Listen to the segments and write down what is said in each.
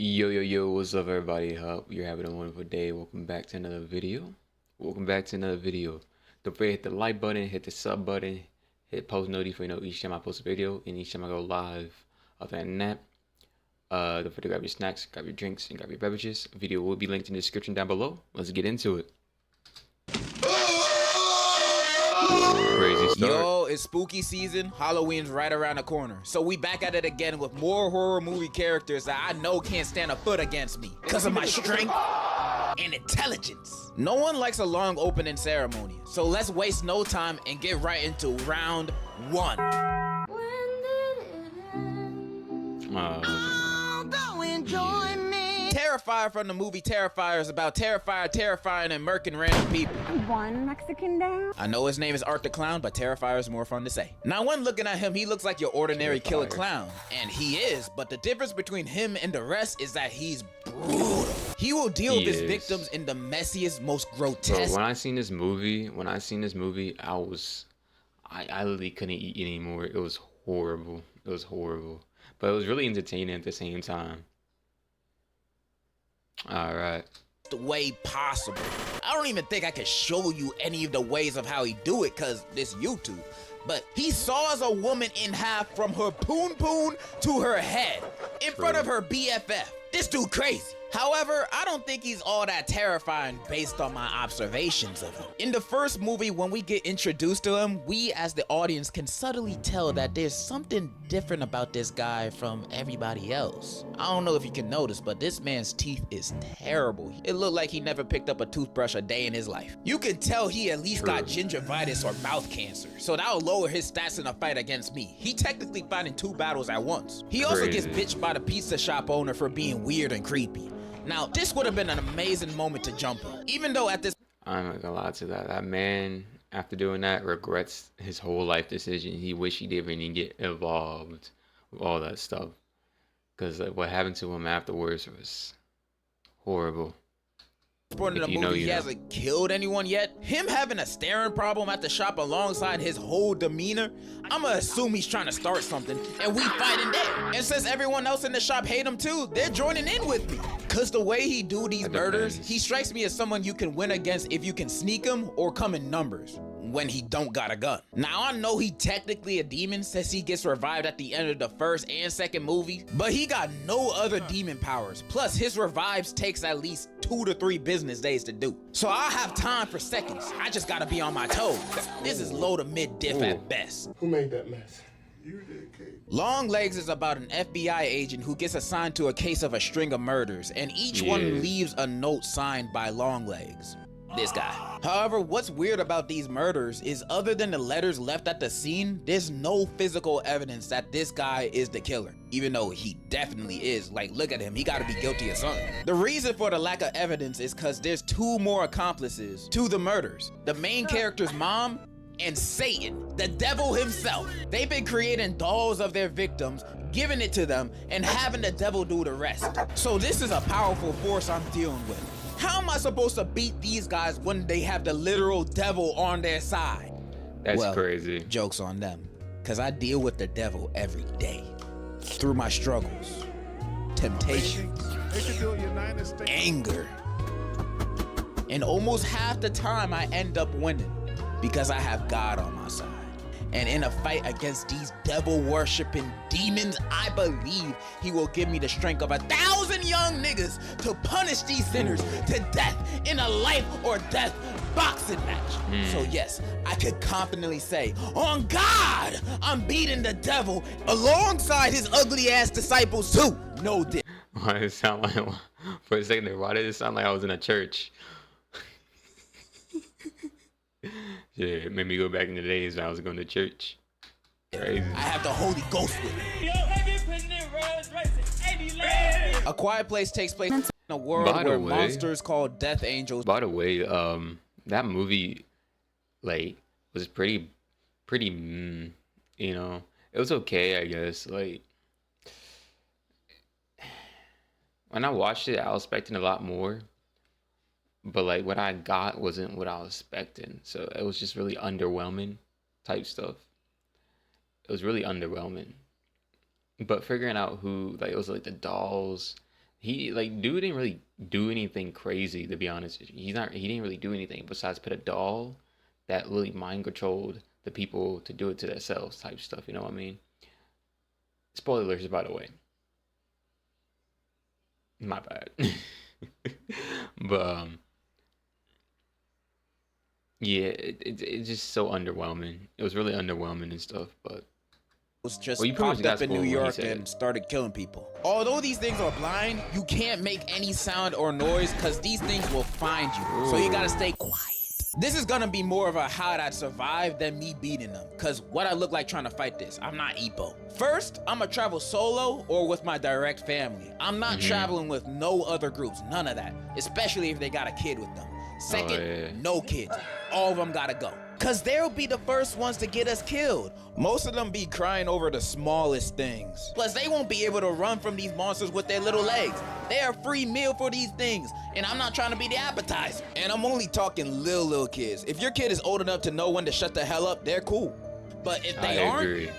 Yo, what's up everybody? Hope you're having a wonderful day. Welcome back to another video. Don't forget to hit the like button, hit the sub button, hit post noti for each time I post a video and each time I go live. Other than that, don't forget to grab your snacks, grab your drinks, and grab your beverages. Video will be linked in the description down below. Let's get into it. Crazy start. Yo, it's spooky season. Halloween's right around the corner. So we back at it again with more horror movie characters that I know can't stand a foot against me because of my strength and intelligence. No one likes a long opening ceremony, so let's waste no time and get right into round one. Don't join me. Terrifier from the movie Terrifier is about Terrifier terrifying and murking random people. One Mexican down. I know his name is Art the Clown, but Terrifier is more fun to say. Now, when looking at him, he looks like your ordinary killer clown. And he is, but the difference between him and the rest is that he's brutal. He will deal with his victims in the messiest, most grotesque. Bro, when I seen this movie, I literally couldn't eat anymore. It was horrible. But it was really entertaining at the same time. Alright. The way possible. I don't even think I can show you any of the ways of how he do it because this YouTube. But he saws a woman in half from her poon to her head in front of her BFF. This dude crazy. However, I don't think he's all that terrifying based on my observations of him. In the first movie, when we get introduced to him, we as the audience can subtly tell that there's something different about this guy from everybody else. I don't know if you can notice, but this man's teeth is terrible. It looked like he never picked up a toothbrush a day in his life. You can tell he at least got gingivitis or mouth cancer, so that'll lower his stats in a fight against me. He technically fighting 2 battles at once. He also gets bitched by the pizza shop owner for being weird and creepy. Now, this would have been an amazing moment to jump in, even though at this... I'm not gonna lie to that. That man, after doing that, regrets his whole life decision. He wish he didn't even get involved with all that stuff. Because what happened to him afterwards was horrible. Point in the movie, he hasn't killed anyone yet. Him having a staring problem at the shop alongside his whole demeanor, I'ma assume he's trying to start something, and we fighting there. And since everyone else in the shop hate him too, they're joining in with me. Cause the way he do these murders, he strikes me as someone you can win against if you can sneak him or come in numbers when he don't got a gun. Now, I know he technically a demon since he gets revived at the end of the first and second movie, but he got no other demon powers. Plus, his revives takes at least 2 to 3 business days to do. So I have time for seconds. I just gotta be on my toes. This is low to mid diff at best. Who made that mess? You did, Kate. Long Legs is about an FBI agent who gets assigned to a case of a string of murders, and each one leaves a note signed by Long Legs. This guy. However, what's weird about these murders is other than the letters left at the scene, there's no physical evidence that this guy is the killer, even though he definitely is. Like, look at him, he gotta be guilty of something. The reason for the lack of evidence is because there's 2 more accomplices to the murders. The main character's mom and Satan, the devil himself. They've been creating dolls of their victims, giving it to them, and having the devil do the rest. So this is a powerful force I'm dealing with. How am I supposed to beat these guys when they have the literal devil on their side? That's crazy. Joke's on them, because I deal with the devil every day. Through my struggles, temptations, anger. And almost half the time I end up winning because I have God on my side. And in a fight against these devil-worshipping demons, I believe he will give me the strength of 1,000 young niggas to punish these sinners to death in a life or death boxing match. So yes, I could confidently say, on God, I'm beating the devil alongside his ugly ass disciples too. No dick. Why did it sound like, for a second there, why did it sound like I was in a church? Yeah, it made me go back in the days when I was going to church. Crazy. I have the Holy Ghost with me. A Quiet Place takes place in a world where monsters called death angels. By the way, that movie, like, was pretty, you know, it was okay, I guess. Like, when I watched it, I was expecting a lot more. But like what I got wasn't what I was expecting. So it was just really underwhelming type stuff. It was really underwhelming. But figuring out who, like, it was like the dolls He like dude didn't really do anything crazy, to be honest. He didn't really do anything besides put a doll that really mind controlled the people to do it to themselves type stuff, you know what I mean? Spoilers, by the way. My bad. But yeah, it's just so underwhelming. It was really underwhelming and stuff, but Was just well, you pretty much popped got up in New spoiled when he York said and it. started killing people. Although these things are blind, you can't make any sound or noise because these things will find you. So you gotta stay quiet. This is gonna be more of a how'd I survive than me beating them, cause what I look like trying to fight this, I'm not Ippo. First, I'ma travel solo or with my direct family. I'm not traveling with no other groups, none of that, especially if they got a kid with them. Second, no kids, all of them gotta go. Cause they'll be the first ones to get us killed. Most of them be crying over the smallest things. Plus, they won't be able to run from these monsters with their little legs. They're a free meal for these things, and I'm not trying to be the appetizer. And I'm only talking little kids. If your kid is old enough to know when to shut the hell up, they're cool. But if they aren't,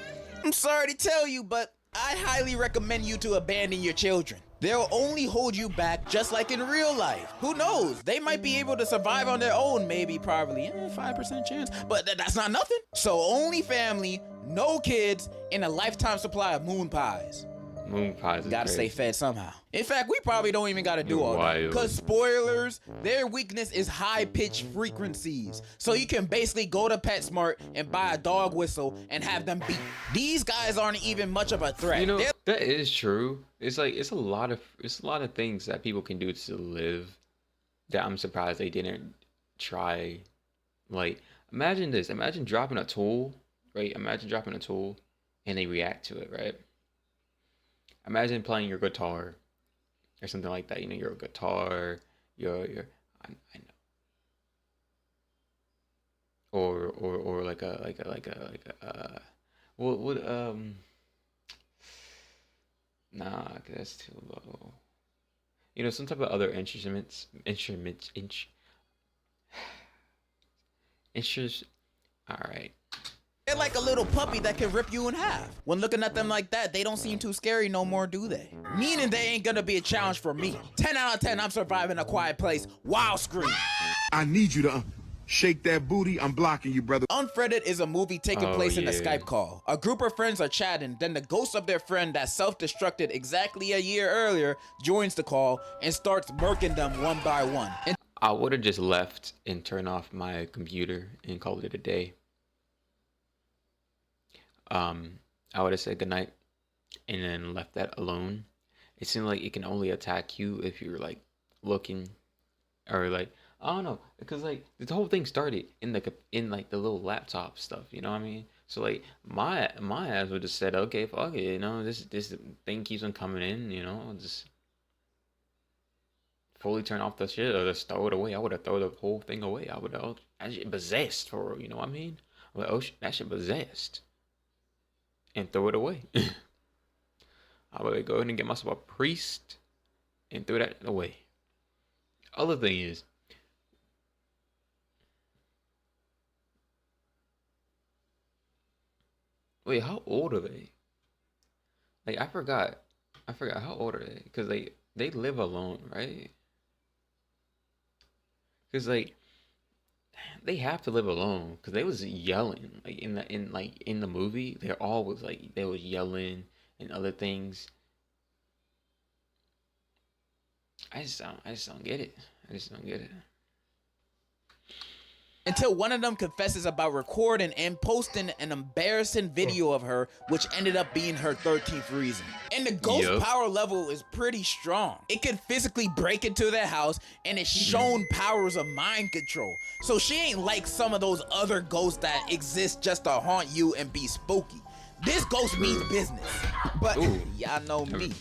I'm sorry to tell you, but I highly recommend you to abandon your children. They'll only hold you back just like in real life. Who knows? They might be able to survive on their own, maybe, probably, 5% chance, but that's not nothing. So only family, no kids, and a lifetime supply of moon pies. Moon pies is Gotta crazy. stay fed somehow. In fact, we probably don't even gotta do all that. Wild. Cause spoilers, their weakness is high pitched frequencies. So you can basically go to PetSmart and buy a dog whistle and have them beat. These guys aren't even much of a threat. You know, that is true. It's like it's a lot of things that people can do to live that I'm surprised they didn't try. Like, imagine this. Imagine dropping a tool, right? Imagine dropping a tool and they react to it, right? Imagine playing your guitar or something like that. You know, your guitar, your I know. Or like a what nah, 'cause that's too low. You know, some type of other instruments. All right. They're like a little puppy that can rip you in half. When looking at them like that, they don't seem too scary no more, do they? Meaning they ain't gonna be a challenge for me. 10 out of 10, I'm surviving A Quiet Place while screaming. I need you to shake that booty. I'm blocking you, brother. Unfriended is a movie taking place in a yeah. Skype call. A group of friends are chatting, then the ghost of their friend that self-destructed exactly a year earlier joins the call and starts murking them one by one. And I would have just left and turned off my computer and called it a day. I would have said goodnight and then left that alone. It seemed like it can only attack you if you're like looking or like I don't know, because like the whole thing started in like the little laptop stuff, you know what I mean? So like my ass would just said, okay, fuck it, you know, this thing keeps on coming in, you know, I'll just fully turn off the shit or just throw it away. I would have thrown the whole thing away. I would have that shit possessed for real, you know what I mean? I'm like, oh that shit possessed. And throw it away. I would go ahead and get myself a priest and throw that away. Other thing is, wait, how old are they? Like I forgot how old are they? Because they live alone, right? Because like they have to live alone because they was yelling like in the movie. They're always like they was yelling and other things. I just don't get it. I just don't get it. until one of them confesses about recording and posting an embarrassing video of her, which ended up being her 13th reason. And the ghost power level is pretty strong. It can physically break into their house, and it's shown powers of mind control. So she ain't like some of those other ghosts that exist just to haunt you and be spooky. This ghost means business. But y'all know me.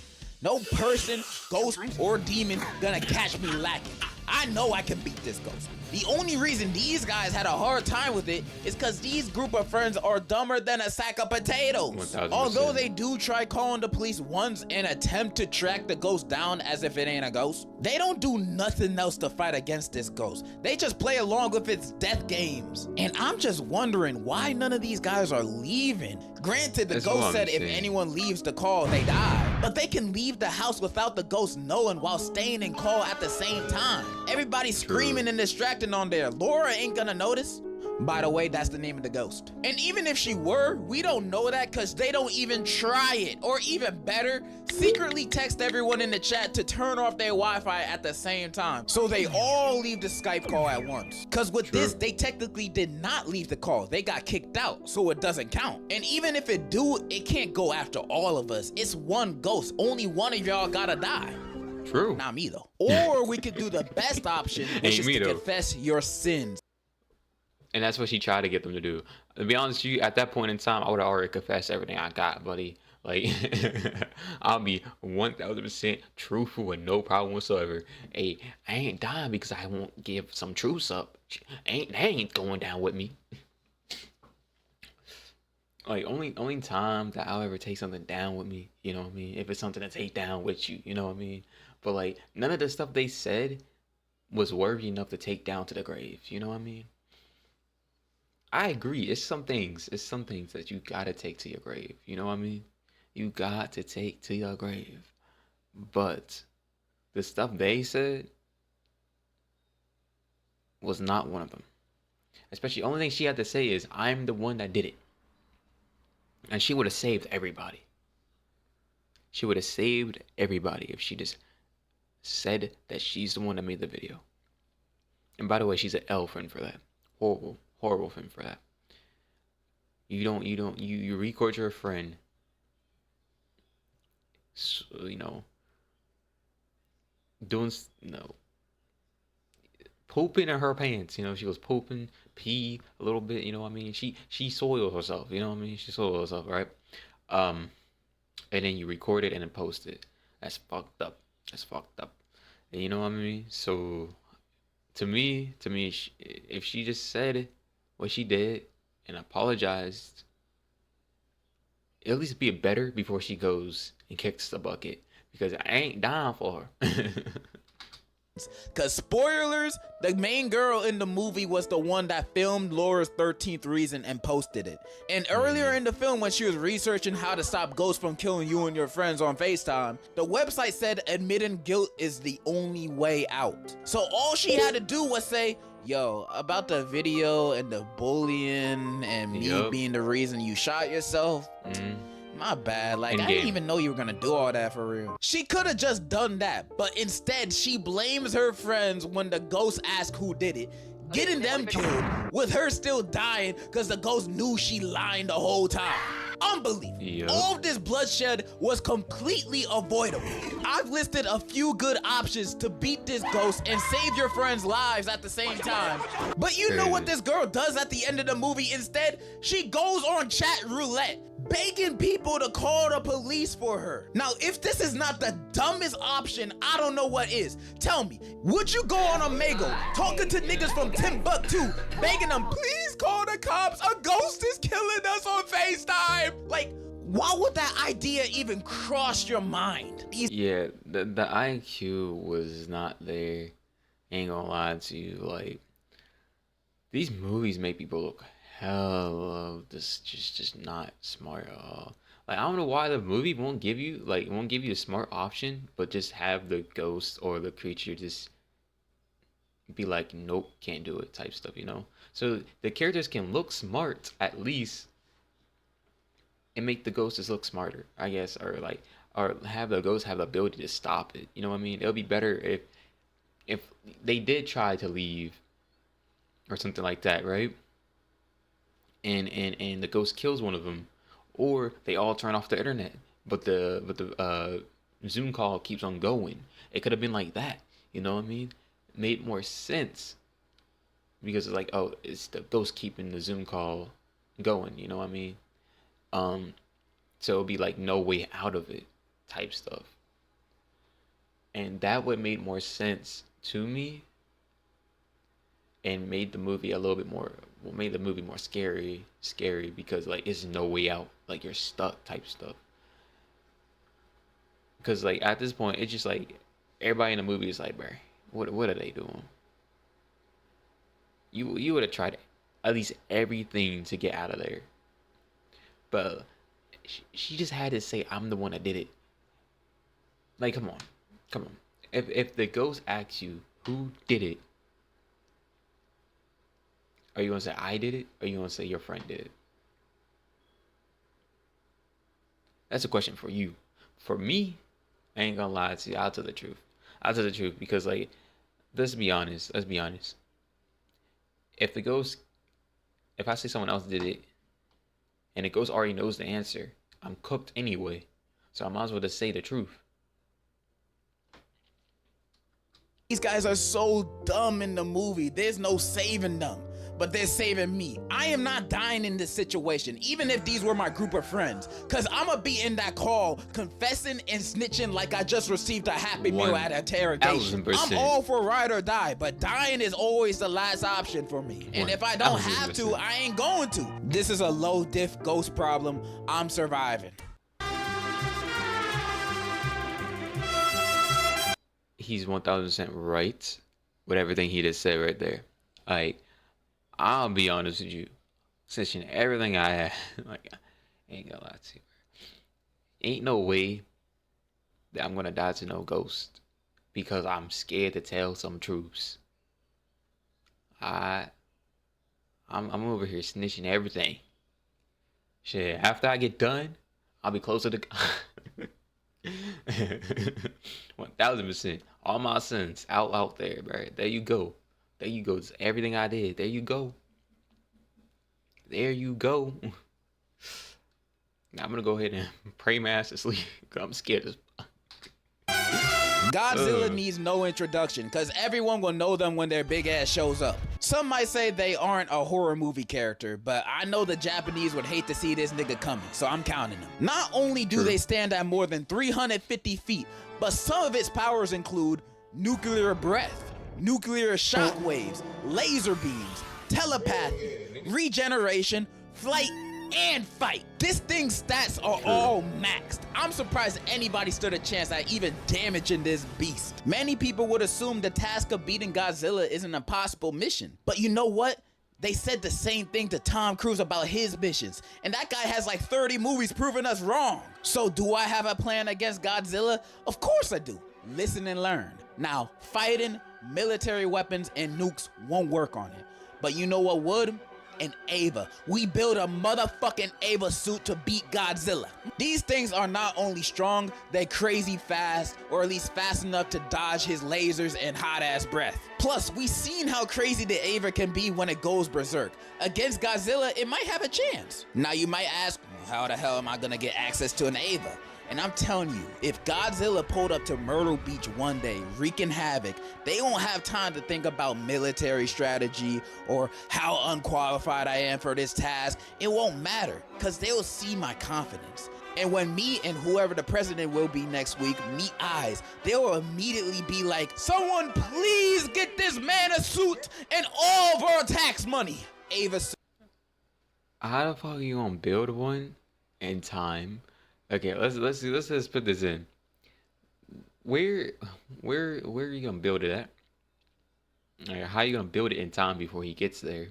No person, ghost, or demon gonna catch me lacking. I know I can beat this ghost. The only reason these guys had a hard time with it is because these group of friends are dumber than a sack of potatoes. 1000%. Although they do try calling the police once and attempt to track the ghost down as if it ain't a ghost, they don't do nothing else to fight against this ghost. They just play along with its death games. And I'm just wondering why none of these guys are leaving. Granted, the ghost said if anyone leaves the call, they die. but they can leave the house without the ghost knowing while staying in call at the same time. Everybody's screaming and distracting on there. Laura ain't gonna notice. By the way, that's the name of the ghost. And even if she were, we don't know that because they don't even try it. Or even better, secretly text everyone in the chat to turn off their Wi-Fi at the same time. So they all leave the Skype call at once. Because with this, they technically did not leave the call. They got kicked out, so it doesn't count. And even if it do, it can't go after all of us. It's one ghost. Only one of y'all gotta die. True. Not me though. Or we could do the best option, which is to confess your sins. And that's what she tried to get them to do. To be honest with you, at that point in time, I would have already confessed everything I got, buddy. Like, I'll be 1000% truthful with no problem whatsoever. Hey, I ain't dying because I won't give some truths up. They ain't going down with me. Like, only time that I'll ever take something down with me, you know what I mean? If it's something to take down with you, you know what I mean? But, like, none of the stuff they said was worthy enough to take down to the grave, you know what I mean? I agree. It's some things that you gotta take to your grave. You know what I mean? You got to take to your grave. But the stuff they said was not one of them. Especially, the only thing she had to say is, I'm the one that did it. And she would have saved everybody. She would have saved everybody if she just said that she's the one that made the video. And by the way, she's an L friend for that. Horrible thing for that. You record your friend, so, you know, doing, you know, pooping in her pants, you know, she was pooping, pee a little bit, you know what I mean? She soiled herself, you know what I mean? She soiled herself, right? And then you record it and then post it. That's fucked up. That's fucked up. And you know what I mean? So to me, if she just said what she did and apologized, at least be better before she goes and kicks the bucket, because I ain't down for her. Cause spoilers, the main girl in the movie was the one that filmed Laura's 13th reason and posted it. And earlier in the film, when she was researching how to stop ghosts from killing you and your friends on FaceTime, the website said admitting guilt is the only way out. So all she had to do was say, yo, about the video and the bullying and me being the reason you shot yourself, my bad. Like, I didn't even know you were gonna do all that for real. She could have just done that, but instead she blames her friends when the ghost asked who did it, getting them killed with her still dying because the ghost knew she lying the whole time. Unbelievable. All of this bloodshed was completely avoidable. I've listed a few good options to beat this ghost and save your friends' lives at the same time. But you know what this girl does at the end of the movie instead? She goes on chat roulette, begging people to call the police for her. Now, if this is not the dumbest option, I don't know what is. Tell me, would you go on Omegle, talking to niggas from Timbuktu, begging them, please call the cops, a ghost is killing us on FaceTime? Like, why would that idea even cross your mind? Yeah, the IQ was not there. Ain't gonna lie to you. Like, these movies make people look hella just not smart at all. Like, I don't know why the movie won't give you the smart option, but just have the ghost or the creature just be like, nope, can't do it type stuff, you know? So the characters can look smart at least, and make the ghosts look smarter, I guess, or have the ghosts have the ability to stop it. You know what I mean? It'll be better if they did try to leave or something like that, right? And the ghost kills one of them, or they all turn off the internet, but the Zoom call keeps on going. It could have been like that. You know what I mean? Made more sense, because it's like, oh, it's the ghost keeping the Zoom call going. You know what I mean? So it'll be like no way out of it type stuff. And that would make more sense to me, and made the movie made the movie more scary, because like, it's no way out, like you're stuck type stuff. Because like, at this point, it's just like, everybody in the movie is like, bro, what are they doing? You would have tried at least everything to get out of there. But she just had to say, I'm the one that did it. Like, come on, come on. If the ghost asks you who did it, are you gonna say I did it, or are you gonna say your friend did it? That's a question for you. For me, I ain't gonna lie to you. I'll tell the truth. I'll tell the truth because, like, let's be honest. Let's be honest. If the ghost, if I say someone else did it, and the ghost already knows the answer, I'm cooked anyway. So I might as well just say the truth. These guys are so dumb in the movie. There's no saving them, but they're saving me. I am not dying in this situation, even if these were my group of friends, because I'm going to be in that call confessing and snitching like I just received a Happy Meal at interrogation. I'm all for ride or die, but dying is always the last option for me. And if I don't have to, I ain't going to. This is a low diff ghost problem. I'm surviving. He's 1000% right with everything he just said right there. Like, I'll be honest with you, snitching everything I had. Like, I ain't gonna lie to you. Ain't no way that I'm gonna die to no ghost because I'm scared to tell some truths. I'm over here snitching everything. Shit, after I get done, I'll be closer to 1000%. All my sins out there, bro. There you go. There you go. It's everything I did. There you go. There you go. Now I'm gonna go ahead and pray my ass to sleep because I'm scared as Godzilla needs no introduction because everyone will know them when their big ass shows up. Some might say they aren't a horror movie character, but I know the Japanese would hate to see this nigga coming, so I'm counting them. Not only do they stand at more than 350 feet, but some of its powers include nuclear breath, nuclear shockwaves, laser beams, telepathy, regeneration, flight, and fight. This thing's stats are all maxed. I'm surprised anybody stood a chance at even damaging this beast. Many people would assume the task of beating Godzilla is an impossible mission. But you know what? They said the same thing to Tom Cruise about his missions, and that guy has like 30 movies proving us wrong. So do I have a plan against Godzilla? Of course I do. Listen and learn. Now, fighting, military weapons, and nukes won't work on it. But you know what would? An Ava. We build a motherfucking Ava suit to beat Godzilla. These things are not only strong, they're crazy fast, or at least fast enough to dodge his lasers and hot ass breath. Plus, we've seen how crazy the Ava can be when it goes berserk. Against Godzilla, it might have a chance. Now you might ask, how the hell am I gonna get access to an Ava? And I'm telling you, if Godzilla pulled up to Myrtle Beach one day, wreaking havoc, they won't have time to think about military strategy or how unqualified I am for this task. It won't matter, because they'll see my confidence. And when me and whoever the president will be next week meet eyes, they will immediately be like, someone please get this man a suit and all of our tax money. Ava. How the fuck are you gonna build one in time? Okay, let's just put this in. Where are you gonna build it at? Like, how are you gonna build it in time before he gets there?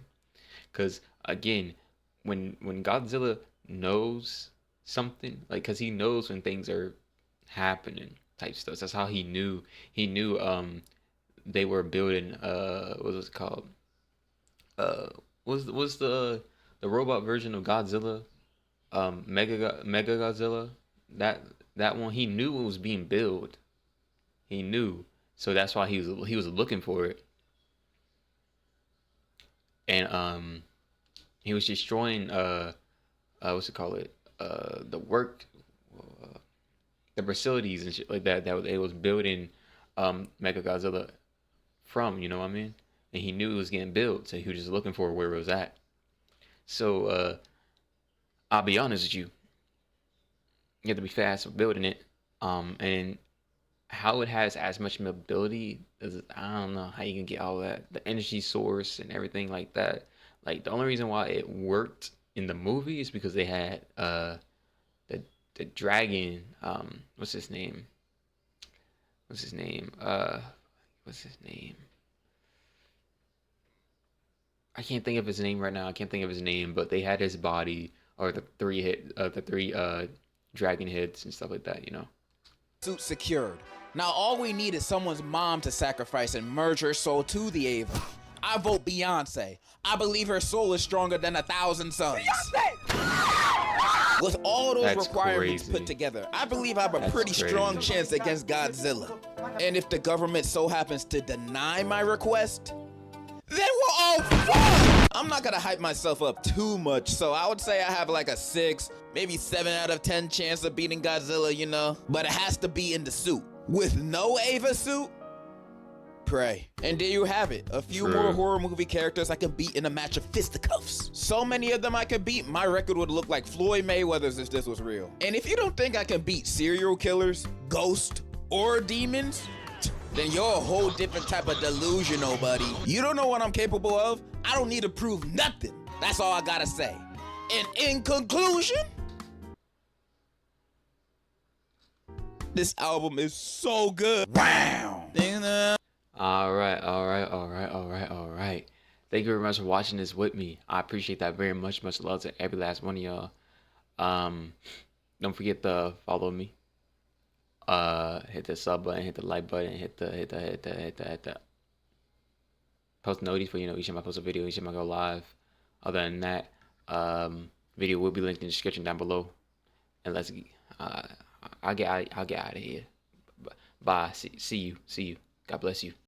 Because again, when Godzilla knows something, like, cause he knows when things are happening, type stuff. That's how he knew. He knew they were building what was it called? Was the robot version of Godzilla? Mega Godzilla, that one, he knew it was being built. He knew, so that's why he was looking for it. And he was destroying what's it called the facilities and shit like that it was building Mega Godzilla from, you know what I mean? And he knew it was getting built, so he was just looking for where it was at. So I'll be honest with you. You have to be fast with building it. And how it has as much mobility, I don't know how you can get all that. The energy source and everything like that. Like, the only reason why it worked in the movie is because they had the dragon, what's his name? I can't think of his name right now. I can't think of his name, but they had his body, or the three dragon heads and stuff like that, you know. Suit secured. Now all we need is someone's mom to sacrifice and merge her soul to the Ava. I vote Beyonce. I believe her soul is stronger than 1,000 suns. Beyonce! With all those requirements put together, I believe I have a pretty strong chance against Godzilla. And if the government so happens to deny my request, then we're all fucked! I'm not gonna hype myself up too much, so I would say I have like a 6, maybe 7 out of 10 chance of beating Godzilla, you know? But it has to be in the suit. With no Ava suit, pray. And there you have it. A few more horror movie characters I could beat in a match of fisticuffs. So many of them I could beat, my record would look like Floyd Mayweather's if this was real. And if you don't think I can beat serial killers, ghosts, or demons, then you're a whole different type of delusional, buddy. You don't know what I'm capable of? I don't need to prove nothing. That's all I gotta say. And in conclusion, this album is so good. Wow. All right. Thank you very much for watching this with me. I appreciate that very much. Much love to every last one of y'all. Don't forget to follow me. Hit the sub button, hit the like button, hit the post notice for each time I post a video, each time I go live. Other than that, video will be linked in the description down below. And let's I'll get out of here. Bye. See you. God bless you.